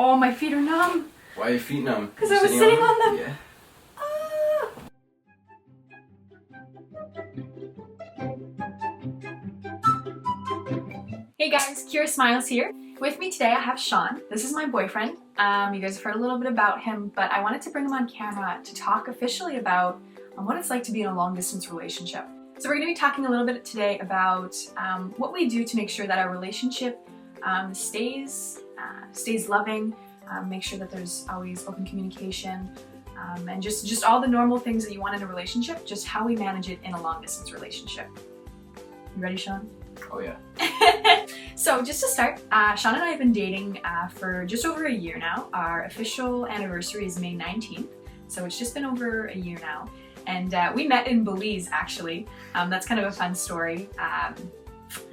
Oh, my feet are numb. Why are your feet numb? Because I was sitting on them. Yeah. Hey guys, Kyra Smiles here. With me today I have Shawn. This is my boyfriend. You guys have heard a little bit about him, but I wanted to bring him on camera to talk officially about what it's like to be in a long distance relationship. So we're going to be talking a little bit today about what we do to make sure that our relationship stays loving, make sure that there's always open communication, and just all the normal things that you want in a relationship, just how we manage it in a long distance relationship. You ready, Shawn? Oh yeah. So just to start, Shawn and I have been dating for just over a year now. Our official anniversary is May 19th, so it's just been over a year now. And we met in Belize, actually. That's kind of a fun story.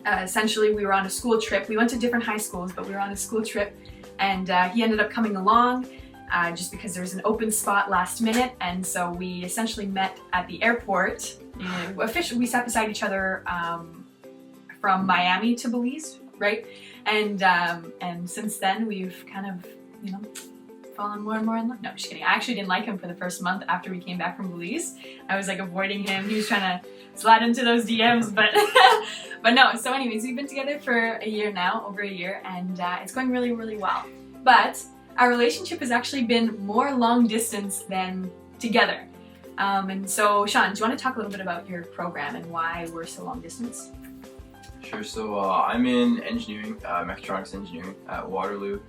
Essentially, we were on a school trip. We went to different high schools, but we were on a school trip, and he ended up coming along just because there was an open spot last minute, and so we essentially met at the airport. We sat beside each other from Miami to Belize, right? And since then we've kind of, fallen more and more in love. No, just kidding. I actually didn't like him for the first month after we came back from Belize. I was like avoiding him. He was trying to slide into those DMs, but but no. So anyways, we've been together for a year now, over a year, and it's going really, really well. But our relationship has actually been more long distance than together. And so, Shawn, do you want to talk a little bit about your program and why we're so long distance? Sure. So I'm in engineering, mechatronics engineering at Waterloo,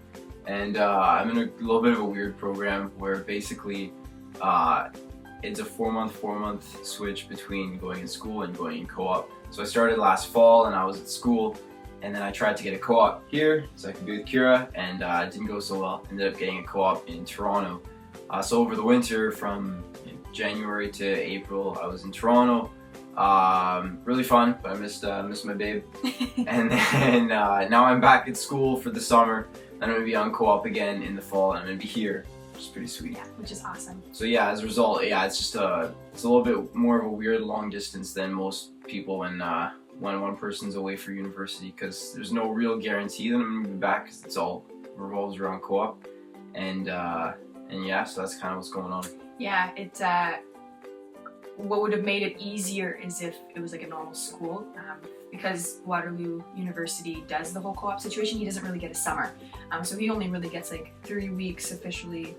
and I'm in a little bit of a weird program where basically it's a four-month switch between going in school and going in co-op. So I started last fall and I was at school, and then I tried to get a co-op here so I could be with Kyra, and it didn't go so well. Ended up getting a co-op in Toronto. So over the winter from January to April I was in Toronto. Really fun, but I missed my babe. And then now I'm back at school for the summer. I'm going to be on co-op again in the fall, and I'm going to be here, which is pretty sweet. Yeah, which is awesome. So yeah, as a result, yeah, it's just it's a little bit more of a weird long distance than most people when one person's away for university, because there's no real guarantee that I'm going to be back, because it's all revolves around co-op. And yeah, so that's kind of what's going on. Yeah, what would have made it easier is if it was like a normal school, because Waterloo University does the whole co-op situation. He doesn't really get a summer, so he only really gets like 3 weeks officially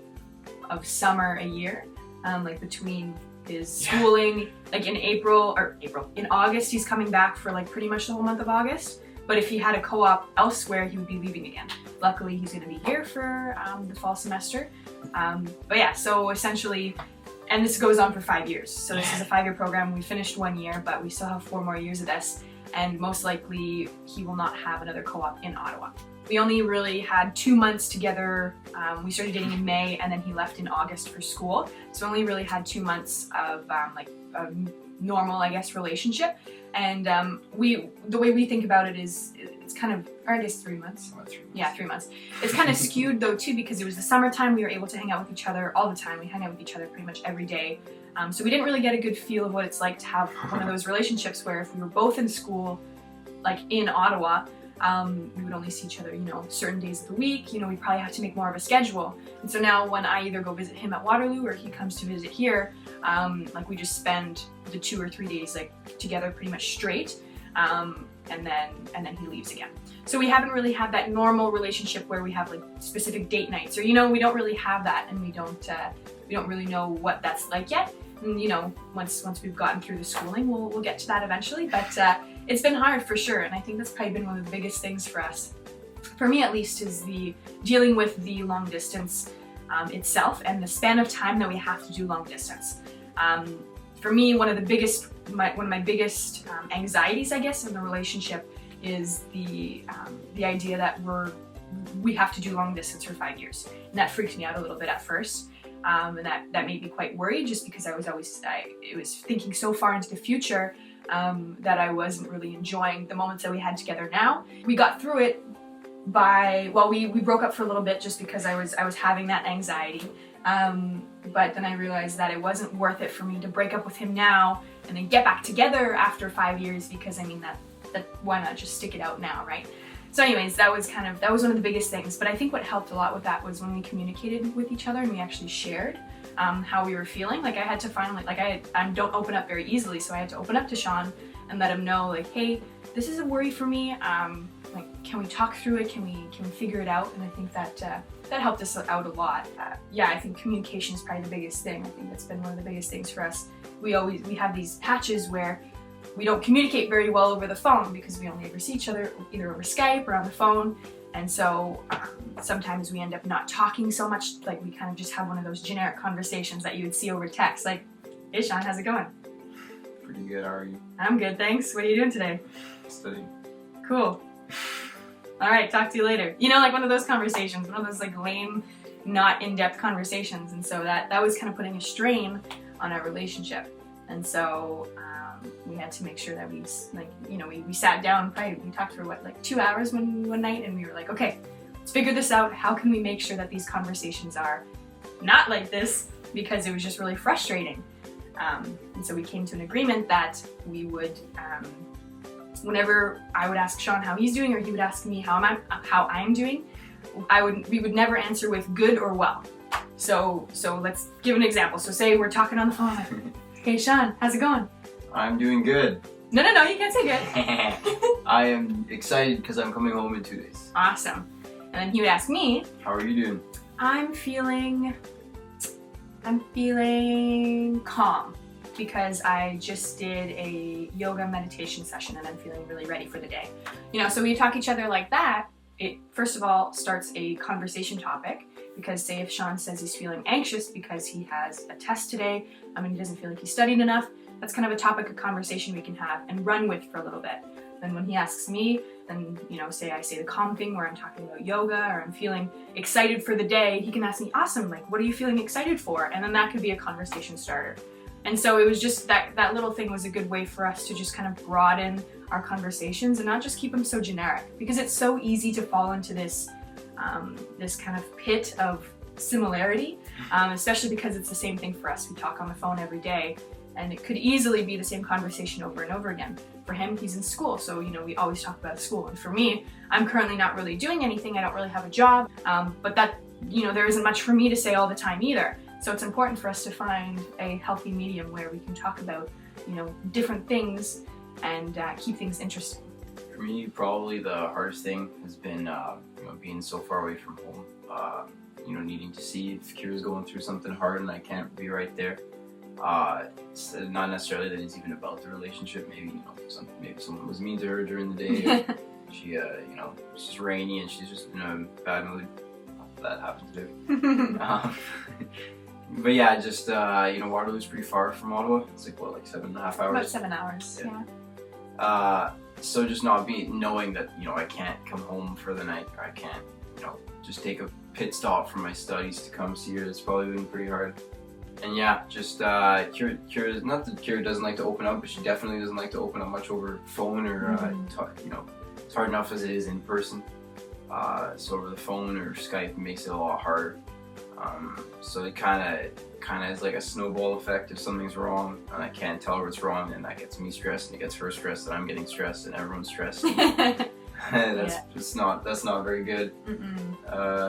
of summer a year, like between his schooling. Like in August he's coming back for like pretty much the whole month of August, but if he had a co-op elsewhere he would be leaving again. Luckily he's going to be here for the fall semester, but yeah, so essentially. And this goes on for 5 years. So this is a 5-year program. We finished 1 year, but we still have 4 more years of this. And most likely he will not have another co-op in Ottawa. We only really had 2 months together. We started dating in May, and then he left in August for school. So we only really had 2 months of like a normal, I guess, relationship. And the way we think about it is, it's kind of, or I guess 3 months. About 3 months. Yeah, 3 months. It's kind of skewed though too, because it was the summertime. We were able to hang out with each other all the time. We hung out with each other pretty much every day. So we didn't really get a good feel of what it's like to have one of those relationships where if we were both in school, like in Ottawa, we would only see each other, certain days of the week. We'd probably have to make more of a schedule. And so now when I either go visit him at Waterloo or he comes to visit here, like we just spend the 2 or 3 days like together pretty much straight, and then he leaves again. So we haven't really had that normal relationship where we have like specific date nights, or we don't really have that, and we don't really know what that's like yet. And once we've gotten through the schooling, we'll get to that eventually. But it's been hard for sure, and I think that's probably been one of the biggest things for us, for me at least, is the dealing with the long distance itself and the span of time that we have to do long distance. For me, one of my biggest anxieties, I guess, in the relationship is the idea that we have to do long distance for 5 years, and that freaked me out a little bit at first. And that made me quite worried, just because I was thinking so far into the future that I wasn't really enjoying the moments that we had together now. We got through it we broke up for a little bit just because I was having that anxiety. But then I realized that it wasn't worth it for me to break up with him now and then get back together after 5 years, because that why not just stick it out now, right? So anyways, that was one of the biggest things. But I think what helped a lot with that was when we communicated with each other and we actually shared how we were feeling. Like I had to finally, like I don't open up very easily, so I had to open up to Shawn and let him know, like, hey, this is a worry for me. Like, can we talk through it? Can we figure it out? And I think that helped us out a lot. Yeah, I think communication is probably the biggest thing. I think that's been one of the biggest things for us. We have these patches where we don't communicate very well over the phone because we only ever see each other either over Skype or on the phone. And so sometimes we end up not talking so much, like we kind of just have one of those generic conversations that you would see over text, like, hey Shawn, how's it going? Pretty good, how are you? I'm good, thanks. What are you doing today? Studying. Cool. All right, talk to you later. You know, like one of those conversations, one of those like lame, not in-depth conversations. And so that was kind of putting a strain on our relationship. And so we had to make sure that we sat down, we talked for like 2 hours one night, and we were like, okay, let's figure this out. How can we make sure that these conversations are not like this? Because it was just really frustrating. And so we came to an agreement that we would, whenever I would ask Shawn how he's doing, or he would ask me how I'm doing, we would never answer with good or well. So let's give an example. So say we're talking on the phone, like, hey Shawn, how's it going? I'm doing good. No, you can't say good. I am excited because I'm coming home in 2 days. Awesome. And then he would ask me, how are you doing? I'm feeling calm because I just did a yoga meditation session and I'm feeling really ready for the day. You know, so when you talk to each other like that, it first of all starts a conversation topic, because say if Shawn says he's feeling anxious because he has a test today, he doesn't feel like he's studied enough, that's kind of a topic of conversation we can have and run with for a little bit. Then when he asks me, then, say I say the calm thing where I'm talking about yoga or I'm feeling excited for the day, he can ask me, awesome, like, what are you feeling excited for? And then that could be a conversation starter. And so it was just that little thing was a good way for us to just kind of broaden our conversations and not just keep them so generic, because it's so easy to fall into this kind of pit of similarity, especially because it's the same thing for us. We talk on the phone every day, and it could easily be the same conversation over and over again. For him, he's in school, so we always talk about school. And for me, I'm currently not really doing anything. I don't really have a job, but that there isn't much for me to say all the time either. So it's important for us to find a healthy medium where we can talk about different things and keep things interesting. For me, probably the hardest thing has been being so far away from home. Needing to see if Kyra's going through something hard and I can't be right there. It's not necessarily that it's even about the relationship. Maybe maybe someone was mean to her during the day. She it's just rainy and she's just in a bad mood. That happens to do. But yeah, just Waterloo's pretty far from Ottawa. It's like 7.5 hours. About 7 hours. Yeah. So just knowing that I can't come home for the night, or I can't just take a pit stop from my studies to come see her. It's probably been pretty hard. And yeah, just Kyra, not that Kyra doesn't like to open up, but she definitely doesn't like to open up much over phone or it's hard enough as it is in person. So over the phone or Skype makes it a lot harder. So it kind of is like a snowball effect. If something's wrong and I can't tell her what's wrong, then that gets me stressed, and it gets her stressed, and I'm getting stressed, and everyone's stressed. That's not very good.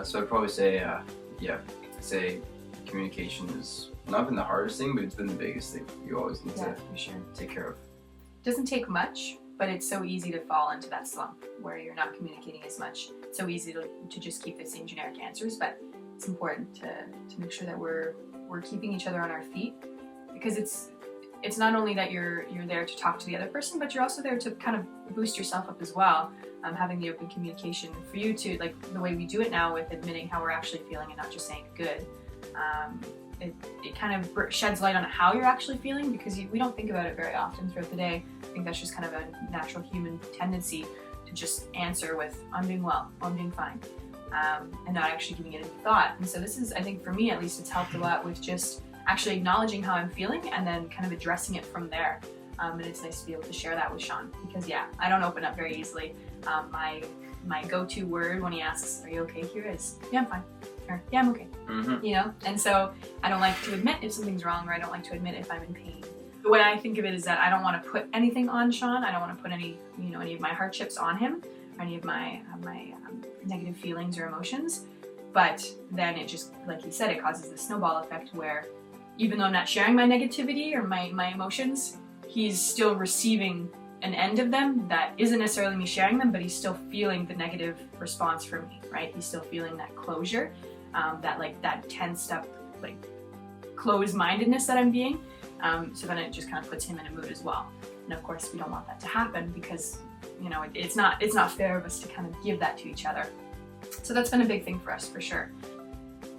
So I'd probably say communication has not been the hardest thing, but it's been the biggest thing you always need to take care of. It doesn't take much, but it's so easy to fall into that slump where you're not communicating as much. It's so easy to just keep the same generic answers, but it's important to make sure that we're keeping each other on our feet, because it's not only that you're there to talk to the other person, but you're also there to kind of boost yourself up as well. Having the open communication for you to, like the way we do it now with admitting how we're actually feeling and not just saying good. It kind of sheds light on how you're actually feeling, because we don't think about it very often throughout the day. I think that's just kind of a natural human tendency to just answer with, I'm doing well, I'm doing fine, and not actually giving it any thought. And so this is, I think for me at least, it's helped a lot with just actually acknowledging how I'm feeling and then kind of addressing it from there. And it's nice to be able to share that with Shawn, because I don't open up very easily. My go-to word when he asks, are you okay here, is, yeah, I'm fine. Or, yeah, I'm okay. And so I don't like to admit if something's wrong, or I don't like to admit if I'm in pain. The way I think of it is that I don't want to put anything on Shawn. I don't want to put any of my hardships on him, for any of my negative feelings or emotions. But then it just, like you said, it causes this snowball effect where even though I'm not sharing my negativity or my emotions, he's still receiving an end of them that isn't necessarily me sharing them, but he's still feeling the negative response from me, right? He's still feeling that closure, that tensed up, like closed-mindedness that I'm being. So then it just kind of puts him in a mood as well. And of course, we don't want that to happen because, you know, it's not fair of us to kind of give that to each other. So that's been a big thing for us, for sure.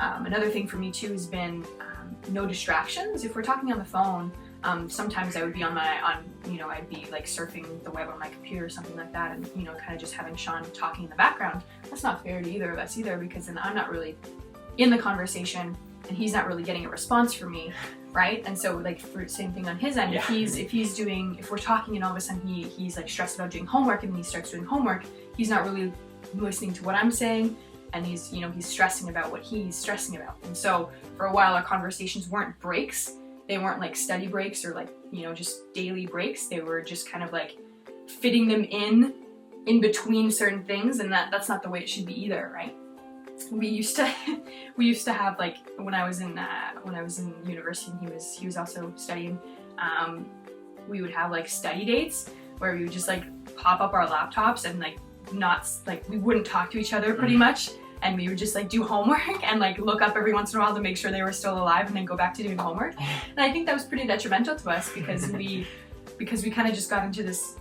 Another thing for me too has been no distractions. If we're talking on the phone, sometimes I would be I'd be like surfing the web on my computer or something like that, and you know, kind of just having Shawn talking in the background. That's not fair to either of us either, because then I'm not really in the conversation and he's not really getting a response from me, right? And so like for same thing on his end, Yeah. if we're talking and all of a sudden he's like stressed about doing homework, and then he starts doing homework, he's not really listening to what I'm saying, and he's stressing about what he's stressing about. And so for a while our conversations weren't breaks. They weren't like study breaks or like, you know, just daily breaks. They were just kind of like fitting them in between certain things, and that's not the way it should be either, right? We used to have, like, when I was in university and he was also studying, we would have like study dates where we would just like pop up our laptops and we wouldn't talk to each other pretty much, and we would just like do homework and like look up every once in a while to make sure they were still alive and then go back to doing homework. And I think that was pretty detrimental to us because we kind of just got into this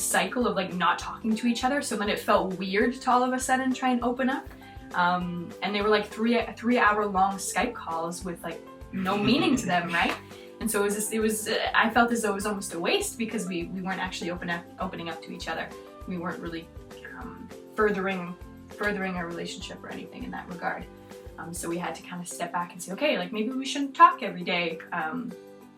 cycle of like not talking to each other. So then it felt weird to all of a sudden try and open up. And they were like three-hour long Skype calls with like no meaning to them, right? And so I felt as though it was almost a waste because we weren't actually opening up to each other. We weren't really furthering our relationship or anything in that regard. So we had to kind of step back and say, okay, like maybe we shouldn't talk every day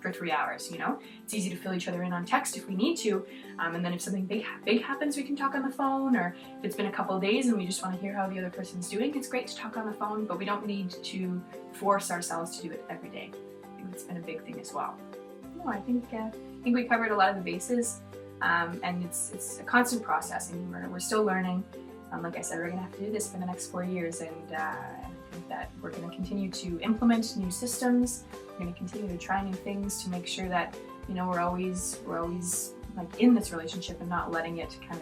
for 3 hours, you know? It's easy to fill each other in on text if we need to. And then if something big happens, we can talk on the phone, or if it's been a couple of days and we just want to hear how the other person's doing, it's great to talk on the phone, but we don't need to force ourselves to do it every day. I think it's been a big thing as well. No, I think we covered a lot of the bases, and it's a constant process, and we're still learning. Like I said, we're going to have to do this for the next 4 years, and I think that we're going to continue to implement new systems. We're going to continue to try new things to make sure that, you know, we're always like in this relationship and not letting it kind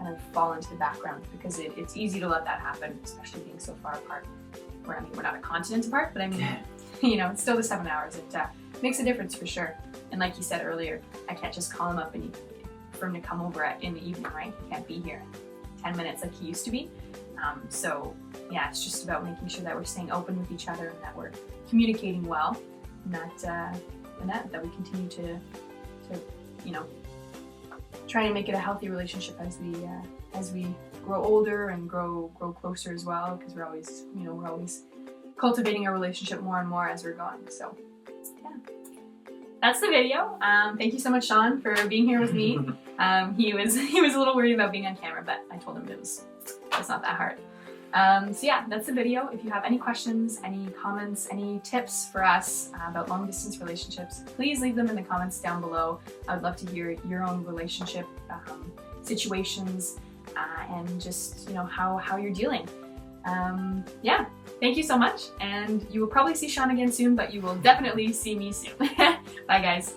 of fall into the background, because it's easy to let that happen, especially being so far apart. We're not a continent apart, but I mean, you know, it's still the 7 hours. It makes a difference for sure. And like you said earlier, I can't just call him up for him to come over in the evening, right? He can't be here 10 minutes like he used to be. So yeah, it's just about making sure that we're staying open with each other and that we're communicating well, and that we continue to you know, try and make it a healthy relationship as we grow older and grow closer as well, because we're always cultivating our relationship more and more as we're going. So yeah, that's the video. Thank you so much, Shawn, for being here with me. He was a little worried about being on camera, but I told him it's not that hard. So yeah, that's the video. If you have any questions, any comments, any tips for us about long distance relationships, please leave them in the comments down below. I would love to hear your own relationship situations and just, you know, how you're dealing. Yeah, thank you so much, and you will probably see Shawn again soon, but you will definitely see me soon. Bye, guys.